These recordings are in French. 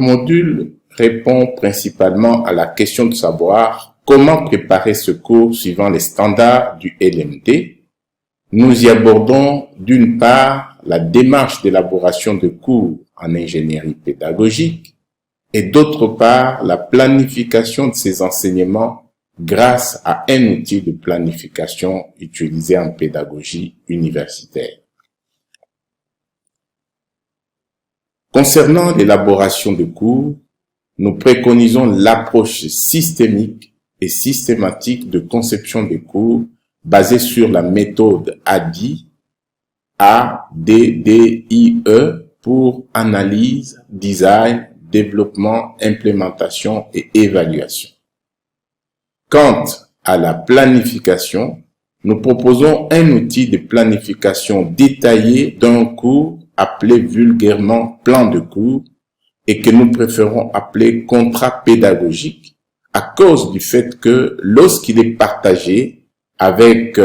module répond principalement à la question de savoir comment préparer ce cours suivant les standards du LMD. Nous y abordons d'une part la démarche d'élaboration de cours en ingénierie pédagogique et d'autre part la planification de ces enseignements grâce à un outil de planification utilisé en pédagogie universitaire. Concernant l'élaboration de cours, nous préconisons l'approche systémique et systématique de conception des cours basée sur la méthode ADDIE, A-D-D-I-E, pour analyse, design, développement, implémentation et évaluation. Quant à la planification, nous proposons un outil de planification détaillé d'un cours appelé vulgairement plan de cours et que nous préférons appeler contrat pédagogique à cause du fait que lorsqu'il est partagé avec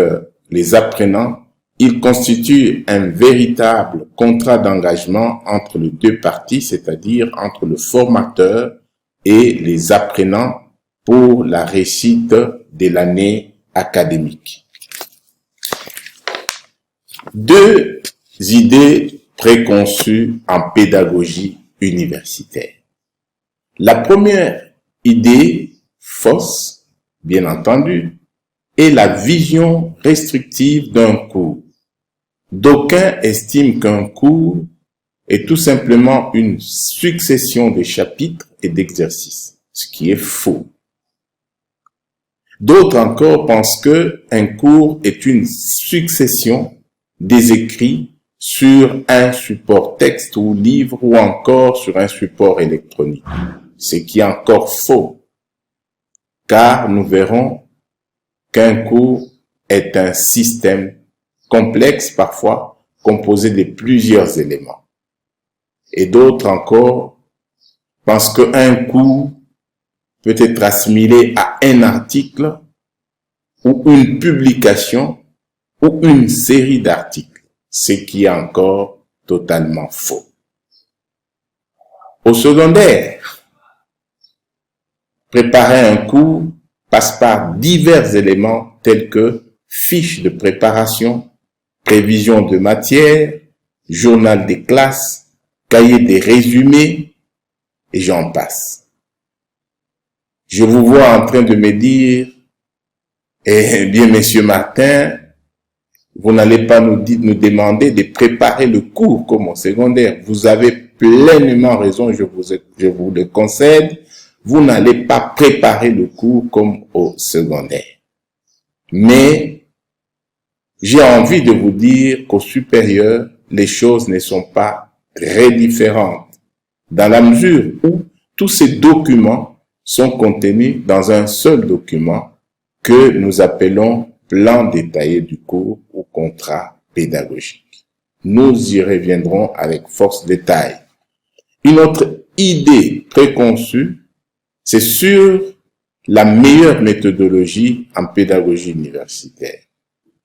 les apprenants, il constitue un véritable contrat d'engagement entre les deux parties, c'est-à-dire entre le formateur et les apprenants pour la réussite de l'année académique. Deux idées préconçues en pédagogie universitaire. La première idée fausse, bien entendu, est la vision restrictive d'un cours. D'aucuns estiment qu'un cours est tout simplement une succession de chapitres et d'exercices, ce qui est faux. D'autres encore pensent qu'un cours est une succession des écrits sur un support texte ou livre ou encore sur un support électronique, ce qui est encore faux, car nous verrons qu'un cours est un système complexe parfois composé de plusieurs éléments. Et d'autres encore pensent qu'un cours peut être assimilé à un article ou une publication ou une série d'articles, ce qui est encore totalement faux. Au secondaire, préparer un cours passe par divers éléments tels que fiches de préparation, prévision de matière, journal des classes, cahier des résumés, et j'en passe. Je vous vois en train de me dire, eh bien, Monsieur Martin, vous n'allez pas nous demander de préparer le cours comme au secondaire. Vous avez pleinement raison, je vous le concède. Vous n'allez pas préparer le cours comme au secondaire. Mais j'ai envie de vous dire qu'au supérieur, les choses ne sont pas très différentes, dans la mesure où tous ces documents sont contenus dans un seul document que nous appelons plan détaillé du cours ou contrat pédagogique. Nous y reviendrons avec force détail. Une autre idée préconçue, c'est sur la meilleure méthodologie en pédagogie universitaire.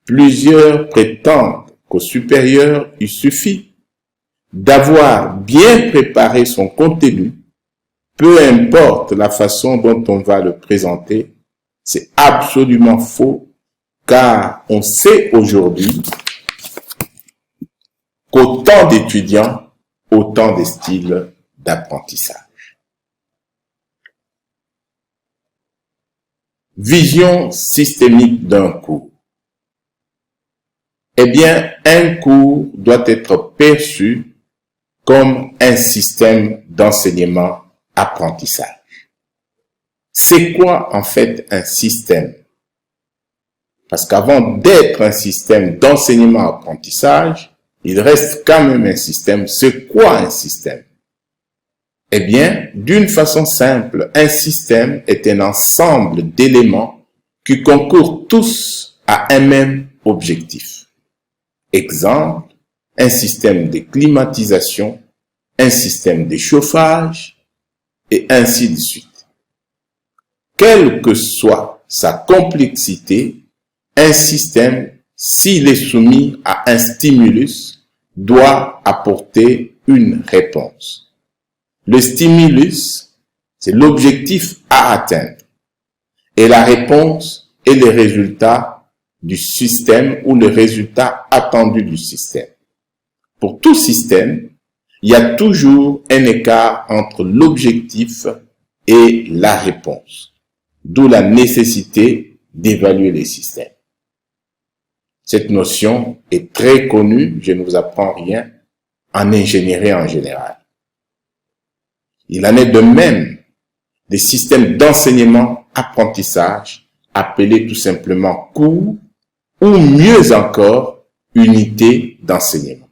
Plusieurs prétendent qu'au supérieur, il suffit d'avoir bien préparé son contenu, peu importe la façon dont on va le présenter. C'est absolument faux, car on sait aujourd'hui qu'autant d'étudiants, autant de styles d'apprentissage. Vision systémique d'un cours. Eh bien, un cours doit être perçu comme un système d'enseignement-apprentissage. C'est quoi en fait un système? Parce qu'avant d'être un système d'enseignement-apprentissage, il reste quand même un système. C'est quoi un système? Eh bien, d'une façon simple, un système est un ensemble d'éléments qui concourent tous à un même objectif. Exemple, un système de climatisation, un système de chauffage, et ainsi de suite. Quelle que soit sa complexité, un système, s'il est soumis à un stimulus, doit apporter une réponse. Le stimulus, c'est l'objectif à atteindre. Et la réponse est le résultat du système ou le résultat attendu du système. Pour tout système, il y a toujours un écart entre l'objectif et la réponse. D'où la nécessité d'évaluer les systèmes. Cette notion est très connue, je ne vous apprends rien, en ingénierie en général. Il en est de même des systèmes d'enseignement-apprentissage appelés tout simplement cours ou mieux encore unités d'enseignement.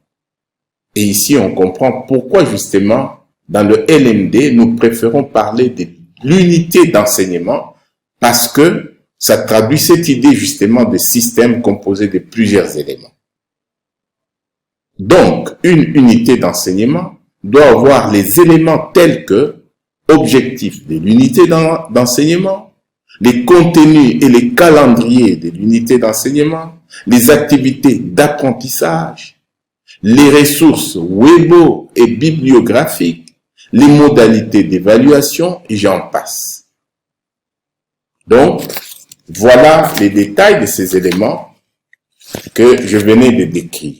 Et ici, on comprend pourquoi justement dans le LMD, nous préférons parler de l'unité d'enseignement parce que ça traduit cette idée justement de système composé de plusieurs éléments. Donc, une unité d'enseignement doit avoir les éléments tels que objectifs de l'unité d'enseignement, les contenus et les calendriers de l'unité d'enseignement, les activités d'apprentissage, les ressources webo et bibliographiques, les modalités d'évaluation et j'en passe. Donc, voilà les détails de ces éléments que je venais de décrire.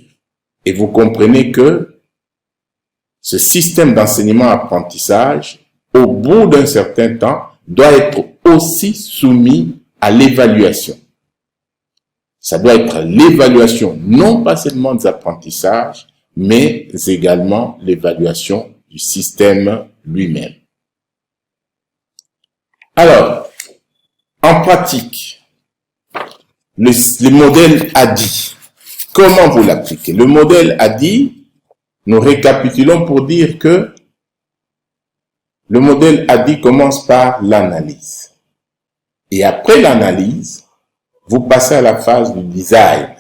Et vous comprenez que ce système d'enseignement-apprentissage, au bout d'un certain temps, doit être aussi soumis à l'évaluation. Ça doit être l'évaluation non pas seulement des apprentissages, mais également l'évaluation du système lui-même. Alors, en pratique, le modèle ADDIE, comment vous l'appliquez? Le modèle ADDIE, nous récapitulons pour dire que le modèle ADDIE commence par l'analyse. Et après l'analyse, vous passez à la phase du design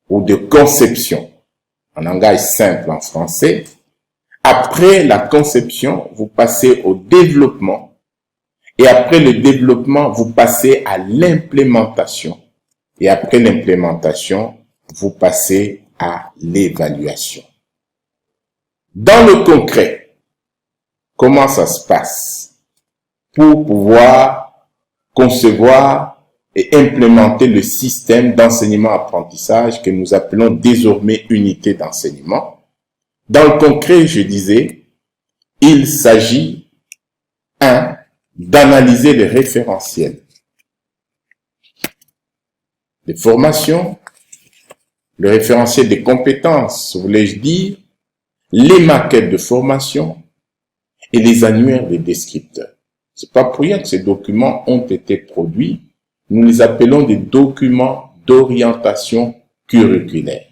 ou de conception, en langage simple en français. Après la conception, vous passez au développement. Et après le développement, vous passez à l'implémentation. Et après l'implémentation, vous passez à l'évaluation. Dans le concret, comment ça se passe pour pouvoir concevoir et implémenter le système d'enseignement-apprentissage que nous appelons désormais unité d'enseignement? Dans le concret, je disais, il s'agit, d'analyser les référentiels, les formations, le référentiel des compétences, voulais-je dire, les maquettes de formation et les annuaires des descripteurs. C'est pas pour rien que ces documents ont été produits. Nous les appelons des documents d'orientation curriculaire.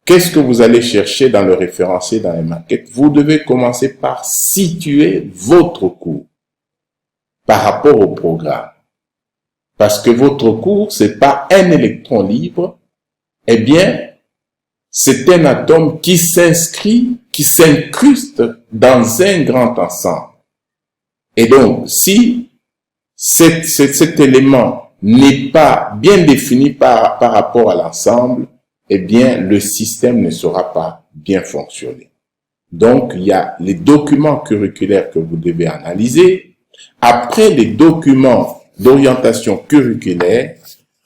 Qu'est-ce que vous allez chercher dans le référentiel, dans les maquettes? Vous devez commencer par situer votre cours par rapport au programme. Parce que votre cours, c'est pas un électron libre, eh bien, c'est un atome qui s'inscrit, qui s'incruste dans un grand ensemble. Et donc, si cet élément n'est pas bien défini par rapport à l'ensemble, eh bien, le système ne saura pas bien fonctionner. Donc, il y a les documents curriculaires que vous devez analyser. Après les documents d'orientation curriculaire,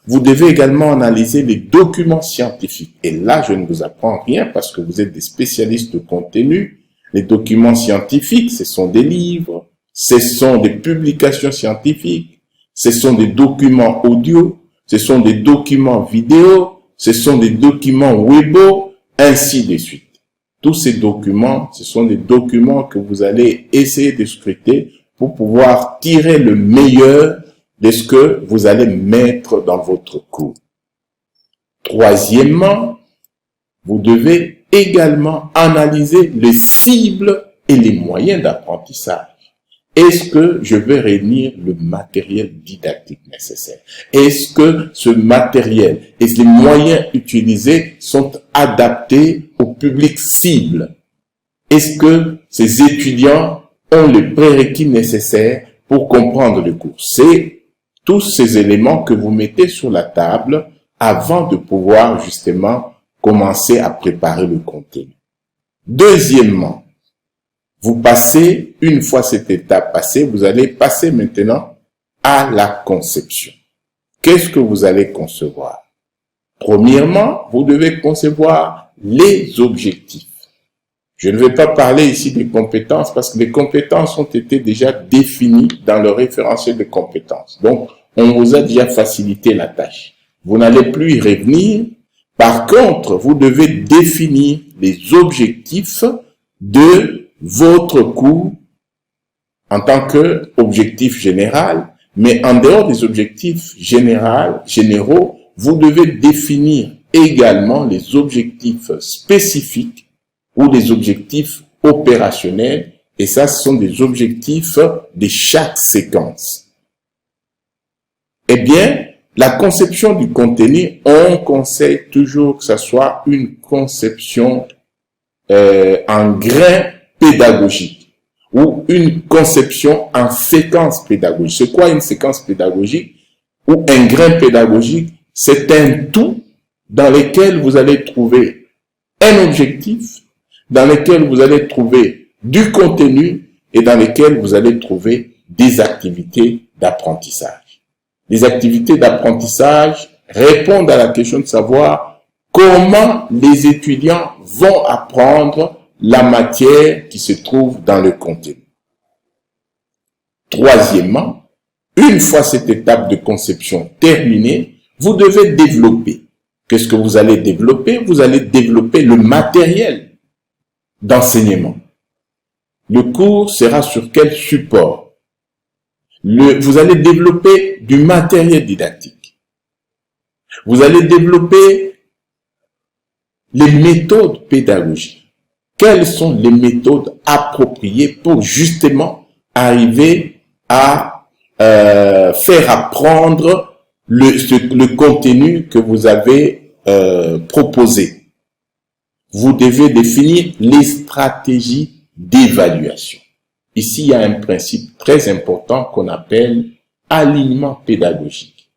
vous devez également analyser les documents scientifiques. Et là, je ne vous apprends rien parce que vous êtes des spécialistes de contenu. Les documents scientifiques, ce sont des livres, ce sont des publications scientifiques, ce sont des documents audio, ce sont des documents vidéo, ce sont des documents webo, ainsi de suite. Tous ces documents, ce sont des documents que vous allez essayer de scruter pour pouvoir tirer le meilleur de ce que vous allez mettre dans votre cours. Troisièmement, vous devez également analyser les cibles et les moyens d'apprentissage. Est-ce que je vais réunir le matériel didactique nécessaire? Est-ce que ce matériel et les moyens utilisés sont adaptés au public cible? Est-ce que ces étudiants ont les prérequis nécessaires pour comprendre le cours? C'est tous ces éléments que vous mettez sur la table avant de pouvoir justement commencer à préparer le contenu. Deuxièmement, Vous passez, une fois cette étape passée, vous allez passer maintenant à la conception. Qu'est-ce que vous allez concevoir? Premièrement, vous devez concevoir les objectifs. Je ne vais pas parler ici des compétences parce que les compétences ont été déjà définies dans le référentiel de compétences. Donc, on vous a déjà facilité la tâche. Vous n'allez plus y revenir. Par contre, vous devez définir les objectifs de votre cours en tant qu'objectif général, mais en dehors des objectifs généraux, vous devez définir également les objectifs spécifiques ou des objectifs opérationnels, et ça, ce sont des objectifs de chaque séquence. Eh bien, la conception du contenu, on conseille toujours que ça soit une conception en grain pédagogique ou une conception en séquence pédagogique. C'est quoi une séquence pédagogique ou un grain pédagogique? C'est un tout dans lequel vous allez trouver un objectif, dans lequel vous allez trouver du contenu et dans lequel vous allez trouver des activités d'apprentissage. Les activités d'apprentissage répondent à la question de savoir comment les étudiants vont apprendre la matière qui se trouve dans le contenu. Troisièmement, une fois cette étape de conception terminée, vous devez développer. Qu'est-ce que vous allez développer? Vous allez développer le matériel d'enseignement. Le cours sera sur quel support? Vous allez développer du matériel didactique. Vous allez développer les méthodes pédagogiques. Quelles sont les méthodes appropriées pour justement arriver à faire apprendre le contenu que vous avez proposé? Vous devez définir les stratégies d'évaluation. Ici, il y a un principe très important qu'on appelle alignement pédagogique.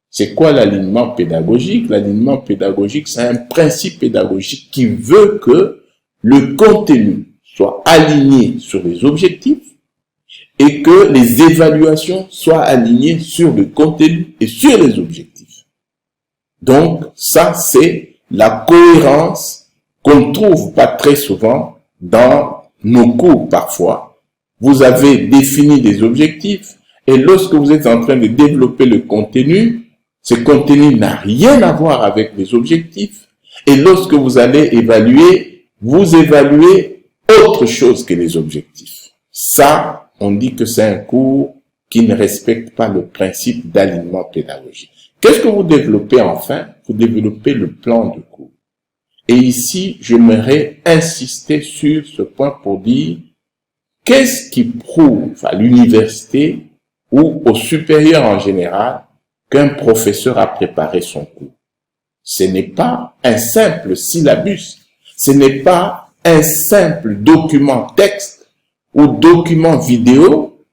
C'est quoi l'alignement pédagogique? L'alignement pédagogique, c'est un principe pédagogique qui veut que le contenu soit aligné sur les objectifs et que les évaluations soient alignées sur le contenu et sur les objectifs. Donc, ça, c'est la cohérence qu'on ne trouve pas très souvent dans nos cours parfois. Vous avez défini des objectifs et lorsque vous êtes en train de développer le contenu, ce contenu n'a rien à voir avec les objectifs. Et lorsque vous allez évaluer, vous évaluez autre chose que les objectifs. Ça, on dit que c'est un cours qui ne respecte pas le principe d'alignement pédagogique. Qu'est-ce que vous développez enfin? Vous développez le plan de cours. Et ici, j'aimerais insister sur ce point pour dire qu'est-ce qui prouve à l'université ou au supérieur en général qu'un professeur a préparé son cours. Ce n'est pas un simple syllabus, ce n'est pas un simple document texte ou document vidéo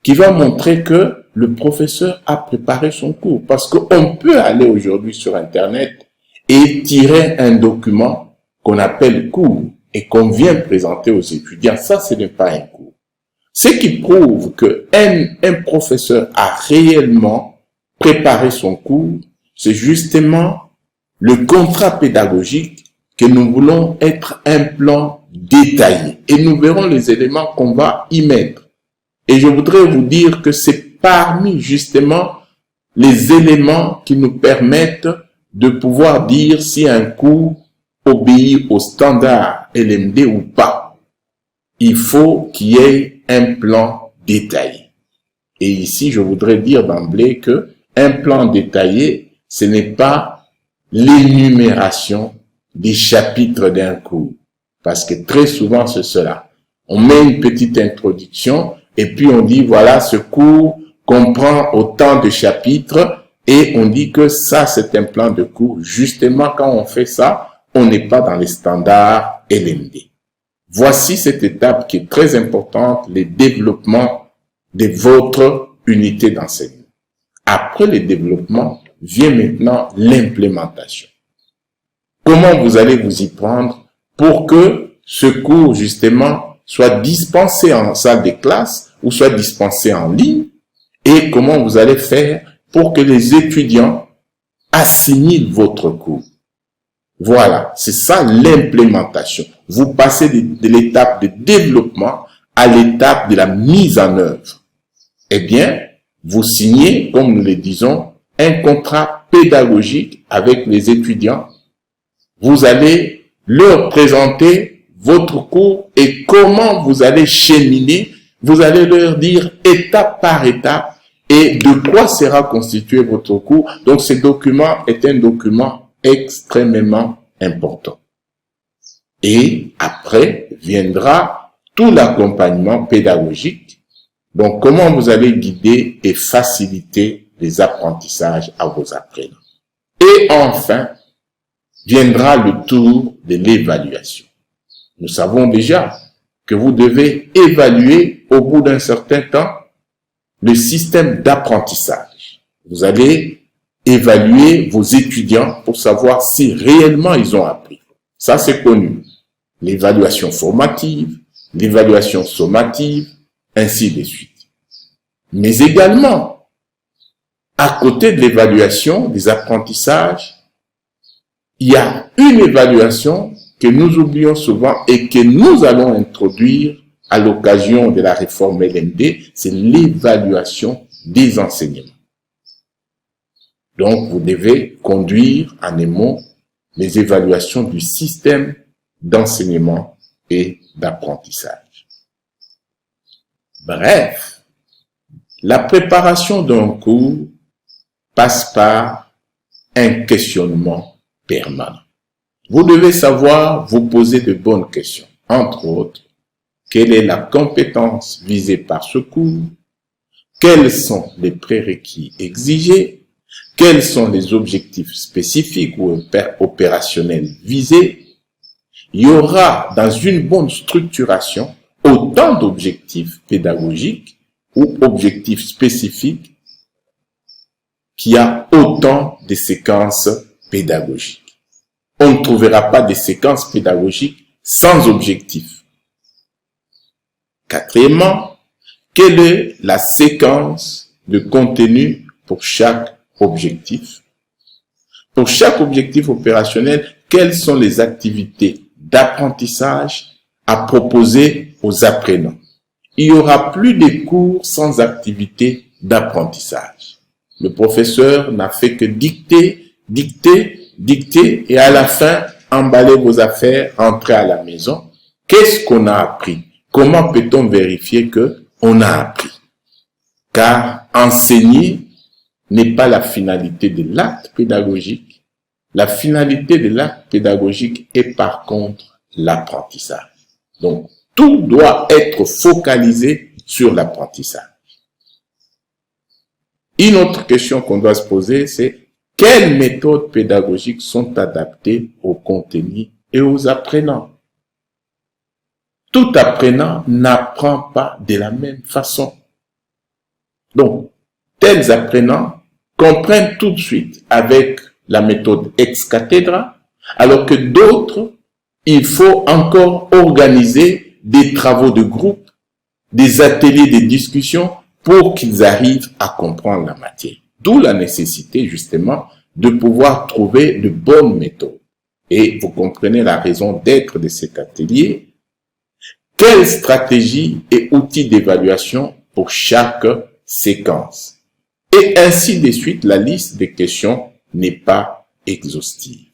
qui va montrer que le professeur a préparé son cours. Parce qu'on peut aller aujourd'hui sur Internet et tirer un document qu'on appelle cours et qu'on vient présenter aux étudiants. Ça, ce n'est pas un cours. Ce qui prouve qu'un professeur a réellement préparé son cours, c'est justement le contrat pédagogique que nous voulons être un plan détaillé. Et nous verrons les éléments qu'on va y mettre. Et je voudrais vous dire que c'est parmi justement les éléments qui nous permettent de pouvoir dire si un cours obéit au standard LMD ou pas. Il faut qu'il y ait un plan détaillé. Et ici, je voudrais dire d'emblée que un plan détaillé, ce n'est pas l'énumération des chapitres d'un cours. Parce que très souvent, c'est cela. On met une petite introduction et puis on dit, voilà, ce cours comprend autant de chapitres et on dit que ça, c'est un plan de cours. Justement, quand on fait ça, on n'est pas dans les standards LMD. Voici cette étape qui est très importante, le développement de votre unité d'enseignement. Après le développement, vient maintenant l'implémentation. Comment vous allez vous y prendre pour que ce cours, justement, soit dispensé en salle de classe ou soit dispensé en ligne, et comment vous allez faire pour que les étudiants assimilent votre cours. Voilà, c'est ça l'implémentation. Vous passez de l'étape de développement à l'étape de la mise en œuvre. Eh bien, vous signez, comme nous le disons, un contrat pédagogique avec les étudiants. Vous allez leur présenter votre cours et comment vous allez cheminer. Vous allez leur dire étape par étape et de quoi sera constitué votre cours. Donc, ce document est un document extrêmement important. Et après viendra tout l'accompagnement pédagogique. Donc, comment vous allez guider et faciliter les apprentissages à vos apprenants. Et enfin, viendra le tour de l'évaluation. Nous savons déjà que vous devez évaluer au bout d'un certain temps le système d'apprentissage. Vous allez évaluer vos étudiants pour savoir si réellement ils ont appris. Ça, c'est connu. L'évaluation formative, l'évaluation sommative, ainsi de suite. Mais également, à côté de l'évaluation des apprentissages, il y a une évaluation que nous oublions souvent et que nous allons introduire à l'occasion de la réforme LMD, c'est l'évaluation des enseignements. Donc, vous devez conduire en amont les évaluations du système d'enseignement et d'apprentissage. Bref, la préparation d'un cours passe par un questionnement permanent. Vous devez savoir vous poser de bonnes questions. Entre autres, quelle est la compétence visée par ce cours? Quels sont les prérequis exigés? Quels sont les objectifs spécifiques ou opérationnels visés? Il y aura dans une bonne structuration autant d'objectifs pédagogiques ou objectifs spécifiques qu'il y a autant de séquences pédagogiques. On ne trouvera pas de séquences pédagogiques sans objectif. Quatrièmement, quelle est la séquence de contenu pour chaque objectif? Pour chaque objectif opérationnel, quelles sont les activités d'apprentissage à proposer aux apprenants? Il n'y aura plus de cours sans activité d'apprentissage. Le professeur n'a fait que dicter, et à la fin, emballer vos affaires, rentrer à la maison. Qu'est-ce qu'on a appris? Comment peut-on vérifier qu'on a appris? Car enseigner n'est pas la finalité de l'acte pédagogique. La finalité de l'acte pédagogique est par contre l'apprentissage. Donc, tout doit être focalisé sur l'apprentissage. Une autre question qu'on doit se poser, c'est quelles méthodes pédagogiques sont adaptées au contenu et aux apprenants? Tout apprenant n'apprend pas de la même façon. Donc, tels apprenants comprennent tout de suite avec la méthode ex cathedra, alors que d'autres, il faut encore organiser des travaux de groupe, des ateliers de discussion pour qu'ils arrivent à comprendre la matière. D'où la nécessité, justement, de pouvoir trouver de bonnes méthodes. Et vous comprenez la raison d'être de cet atelier. Quelle stratégie et outils d'évaluation pour chaque séquence? Et ainsi de suite, la liste des questions n'est pas exhaustive.